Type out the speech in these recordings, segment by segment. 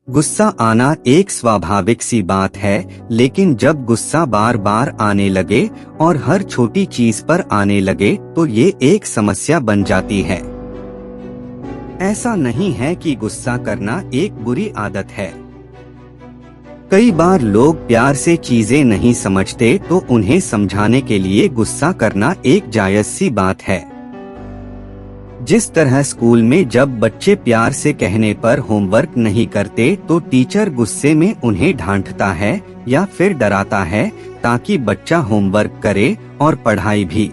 गुस्सा आना एक स्वाभाविक सी बात है, लेकिन जब गुस्सा बार बार आने लगे और हर छोटी चीज पर आने लगे तो ये एक समस्या बन जाती है। ऐसा नहीं है कि गुस्सा करना एक बुरी आदत है। कई बार लोग प्यार से चीजें नहीं समझते तो उन्हें समझाने के लिए गुस्सा करना एक जायज सी बात है। जिस तरह स्कूल में जब बच्चे प्यार से कहने पर होमवर्क नहीं करते तो टीचर गुस्से में उन्हें डांटता है या फिर डराता है ताकि बच्चा होमवर्क करे और पढ़ाई भी।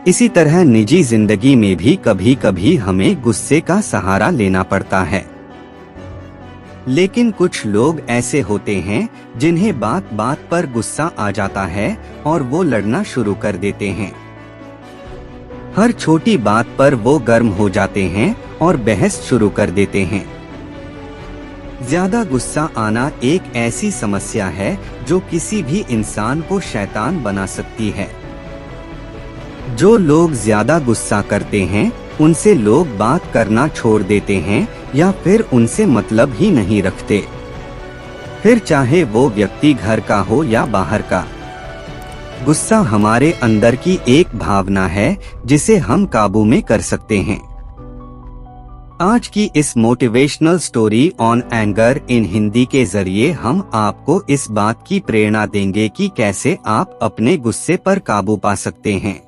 इसी तरह निजी जिंदगी में भी कभी कभी हमें गुस्से का सहारा लेना पड़ता है। लेकिन कुछ लोग ऐसे होते हैं जिन्हें बात बात पर गुस्सा आ जाता है और वो लड़ना शुरू कर देते हैं। हर छोटी बात पर वो गर्म हो जाते हैं और बहस शुरू कर देते हैं। ज्यादा गुस्सा आना एक ऐसी समस्या है जो किसी भी इंसान को शैतान बना सकती है। जो लोग ज्यादा गुस्सा करते हैं उनसे लोग बात करना छोड़ देते हैं या फिर उनसे मतलब ही नहीं रखते, फिर चाहे वो व्यक्ति घर का हो या बाहर का। गुस्सा हमारे अंदर की एक भावना है जिसे हम काबू में कर सकते हैं। आज की इस motivational story on anger in Hindi के जरिए हम आपको इस बात की प्रेरणा देंगे कि कैसे आप अपने गुस्से पर काबू पा सकते हैं।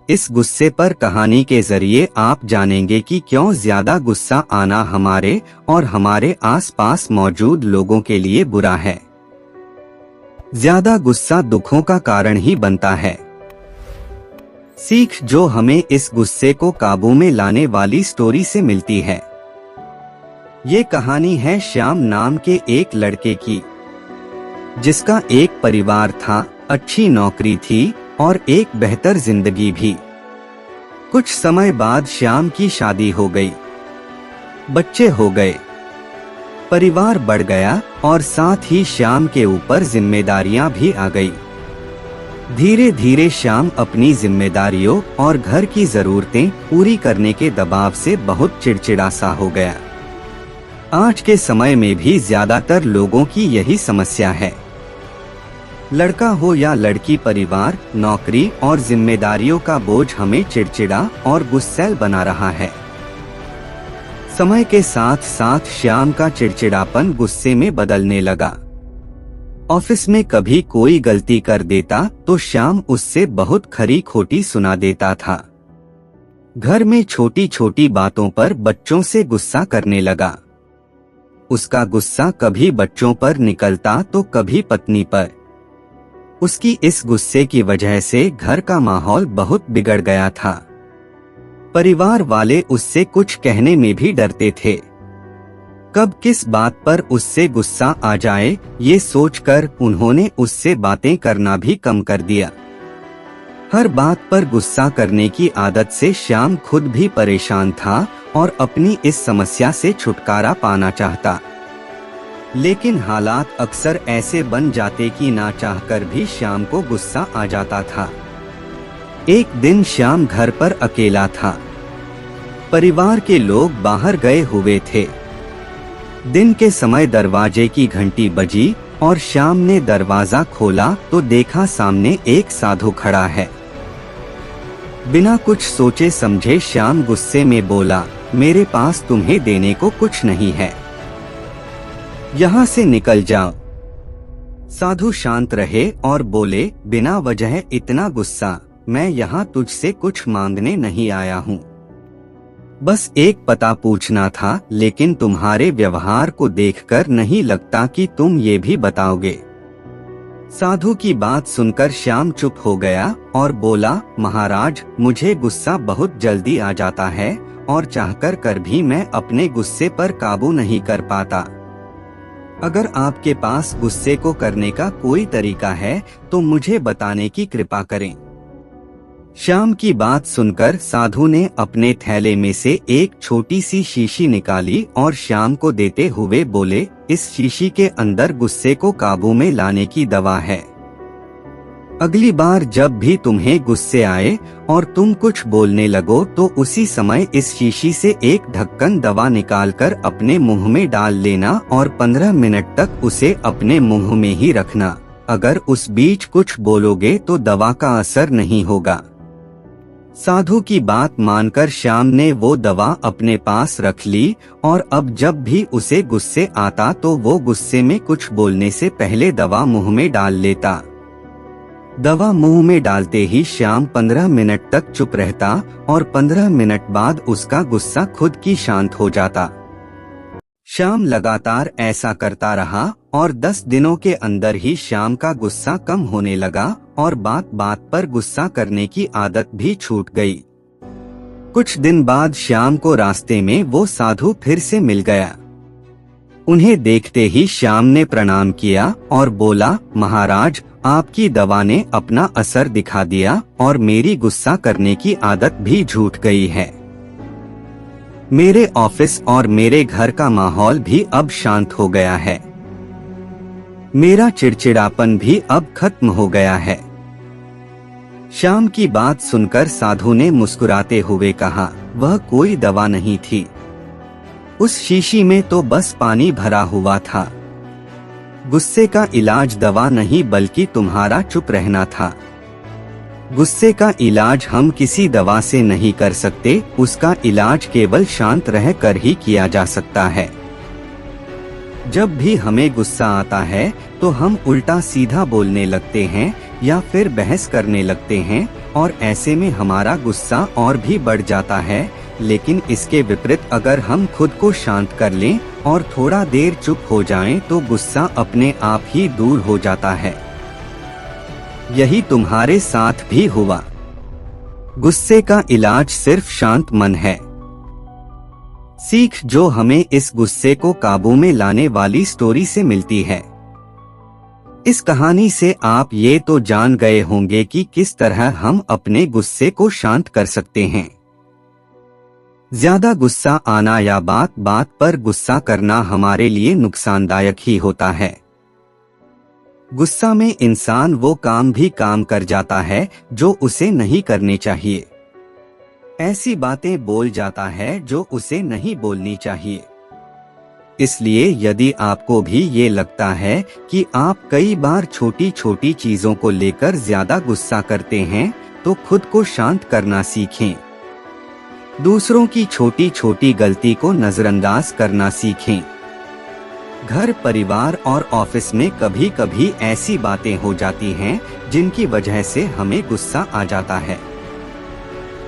इस गुस्से पर कहानी के जरिए आप जानेंगे कि क्यों ज्यादा गुस्सा आना हमारे और हमारे आसपास मौजूद लोगों के लिए बुरा है। ज्यादा गुस्सा दुखों का कारण ही बनता है। सीख जो हमें इस गुस्से को काबू में लाने वाली स्टोरी से मिलती है। ये कहानी है श्याम नाम के एक लड़के की, जिसका एक परिवार था, अच्छी नौकरी थी और एक बेहतर जिंदगी भी। कुछ समय बाद श्याम की शादी हो गई, बच्चे हो गए, परिवार बढ़ गया और साथ ही श्याम के ऊपर जिम्मेदारियां भी आ गई। धीरे धीरे श्याम अपनी जिम्मेदारियों और घर की जरूरतें पूरी करने के दबाव से बहुत चिड़चिड़ा सा हो गया। आज के समय में भी ज्यादातर लोगों की यही समस्या है। लड़का हो या लड़की, परिवार, नौकरी और जिम्मेदारियों का बोझ हमें चिड़चिड़ा और गुस्सैल बना रहा है। समय के साथ साथ श्याम का चिड़चिड़ापन गुस्से में बदलने लगा। ऑफिस में कभी कोई गलती कर देता तो श्याम उससे बहुत खरी खोटी सुना देता था। घर में छोटी छोटी बातों पर बच्चों से गुस्सा करने लगा। उसका गुस्सा कभी बच्चों पर निकलता तो कभी पत्नी पर। उसकी इस गुस्से की वजह से घर का माहौल बहुत बिगड़ गया था। परिवार वाले उससे कुछ कहने में भी डरते थे। कब किस बात पर उससे गुस्सा आ जाए ये सोचकर उन्होंने उससे बातें करना भी कम कर दिया। हर बात पर गुस्सा करने की आदत से श्याम खुद भी परेशान था और अपनी इस समस्या से छुटकारा पाना चाहता। लेकिन हालात अक्सर ऐसे बन जाते कि ना चाहकर भी श्याम को गुस्सा आ जाता था। एक दिन श्याम घर पर अकेला था। परिवार के लोग बाहर गए हुए थे। दिन के समय दरवाजे की घंटी बजी और श्याम ने दरवाजा खोला तो देखा सामने एक साधु खड़ा है। बिना कुछ सोचे समझे श्याम गुस्से में बोला, मेरे पास तुम्हें देने को कुछ नहीं है, यहाँ से निकल जाओ। साधु शांत रहे और बोले, बिना वजह इतना गुस्सा, मैं यहाँ तुझसे कुछ मांगने नहीं आया हूँ, बस एक पता पूछना था, लेकिन तुम्हारे व्यवहार को देखकर नहीं लगता कि तुम ये भी बताओगे। साधु की बात सुनकर श्याम चुप हो गया और बोला, महाराज, मुझे गुस्सा बहुत जल्दी आ जाता है और चाहकर कर भी मैं अपने गुस्से पर काबू नहीं कर पाता। अगर आपके पास गुस्से को करने का कोई तरीका है तो मुझे बताने की कृपा करें। श्याम की बात सुनकर साधु ने अपने थैले में से एक छोटी सी शीशी निकाली और श्याम को देते हुए बोले, इस शीशी के अंदर गुस्से को काबू में लाने की दवा है। अगली बार जब भी तुम्हें गुस्से आए और तुम कुछ बोलने लगो तो उसी समय इस शीशी से एक ढक्कन दवा निकालकर अपने मुंह में डाल लेना और 15 मिनट तक उसे अपने मुंह में ही रखना। अगर उस बीच कुछ बोलोगे तो दवा का असर नहीं होगा। साधु की बात मानकर श्याम ने वो दवा अपने पास रख ली और अब जब भी उसे गुस्से आता तो वो गुस्से में कुछ बोलने से पहले दवा मुंह में डाल लेता। दवा मुंह में डालते ही श्याम 15 मिनट तक चुप रहता और 15 मिनट बाद उसका गुस्सा खुद की शांत हो जाता। श्याम लगातार ऐसा करता रहा और 10 दिनों के अंदर ही श्याम का गुस्सा कम होने लगा और बात बात पर गुस्सा करने की आदत भी छूट गई। कुछ दिन बाद श्याम को रास्ते में वो साधु फिर से मिल गया। उन्हें देखते ही श्याम ने प्रणाम किया और बोला, महाराज, आपकी दवा ने अपना असर दिखा दिया और मेरी गुस्सा करने की आदत भी छूट गई है। मेरे ऑफिस और मेरे घर का माहौल भी अब शांत हो गया है। मेरा चिड़चिड़ापन भी अब खत्म हो गया है। श्याम की बात सुनकर साधु ने मुस्कुराते हुए कहा, वह कोई दवा नहीं थी। उस शीशी में तो बस पानी भरा हुआ था। गुस्से का इलाज दवा नहीं बल्कि तुम्हारा चुप रहना था। गुस्से का इलाज हम किसी दवा से नहीं कर सकते, उसका इलाज केवल शांत रहकर ही किया जा सकता है। जब भी हमें गुस्सा आता है तो हम उल्टा सीधा बोलने लगते हैं या फिर बहस करने लगते हैं और ऐसे में हमारा गुस्सा और भी बढ़ जाता है। लेकिन इसके विपरीत अगर हम खुद को शांत कर लें और थोड़ा देर चुप हो जाएं तो गुस्सा अपने आप ही दूर हो जाता है। यही तुम्हारे साथ भी हुआ। गुस्से का इलाज सिर्फ शांत मन है। सीख जो हमें इस गुस्से को काबू में लाने वाली स्टोरी से मिलती है। इस कहानी से आप ये तो जान गए होंगे कि किस तरह हम अपने गुस्से को शांत कर सकते हैं। ज्यादा गुस्सा आना या बात बात पर गुस्सा करना हमारे लिए नुकसानदायक ही होता है। गुस्सा में इंसान वो काम भी काम कर जाता है जो उसे नहीं करने चाहिए। ऐसी बातें बोल जाता है जो उसे नहीं बोलनी चाहिए। इसलिए यदि आपको भी ये लगता है कि आप कई बार छोटी छोटी चीजों को लेकर ज्यादा गुस्सा करते हैं तो खुद को शांत करना सीखें। दूसरों की छोटी छोटी गलती को नजरअंदाज करना सीखें। घर, परिवार और ऑफिस में कभी कभी ऐसी बातें हो जाती हैं जिनकी वजह से हमें गुस्सा आ जाता है।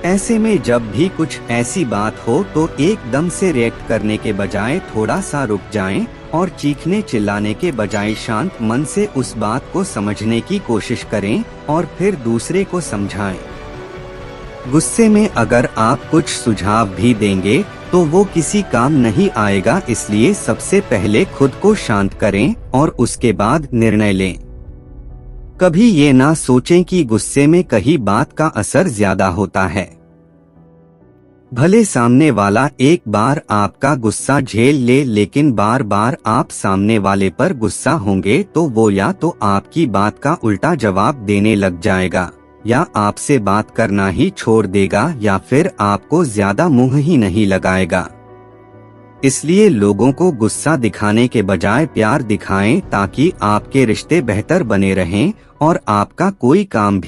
ऐसे में जब भी कुछ ऐसी बात हो तो एकदम से रिएक्ट करने के बजाय थोड़ा सा रुक जाएं और चीखने चिल्लाने के बजाय शांत मन से उस बात को समझने की कोशिश करें और फिर दूसरे को समझाएं। गुस्से में अगर आप कुछ सुझाव भी देंगे तो वो किसी काम नहीं आएगा। इसलिए सबसे पहले खुद को शांत करें और उसके बाद निर्णय लें। कभी ये ना सोचें कि गुस्से में कहीं बात का असर ज्यादा होता है। भले सामने वाला एक बार आपका गुस्सा झेल ले, लेकिन बार बार आप सामने वाले पर गुस्सा होंगे तो वो या तो आपकी बात का उल्टा जवाब देने लग जाएगा या आपसे बात करना ही छोड़ देगा या फिर आपको ज्यादा मुंह ही नहीं लगाएगा। इसलिए लोगों को गुस्सा दिखाने के बजाय प्यार दिखाएं ताकि आपके रिश्ते बेहतर बने रहें और आपका कोई काम भी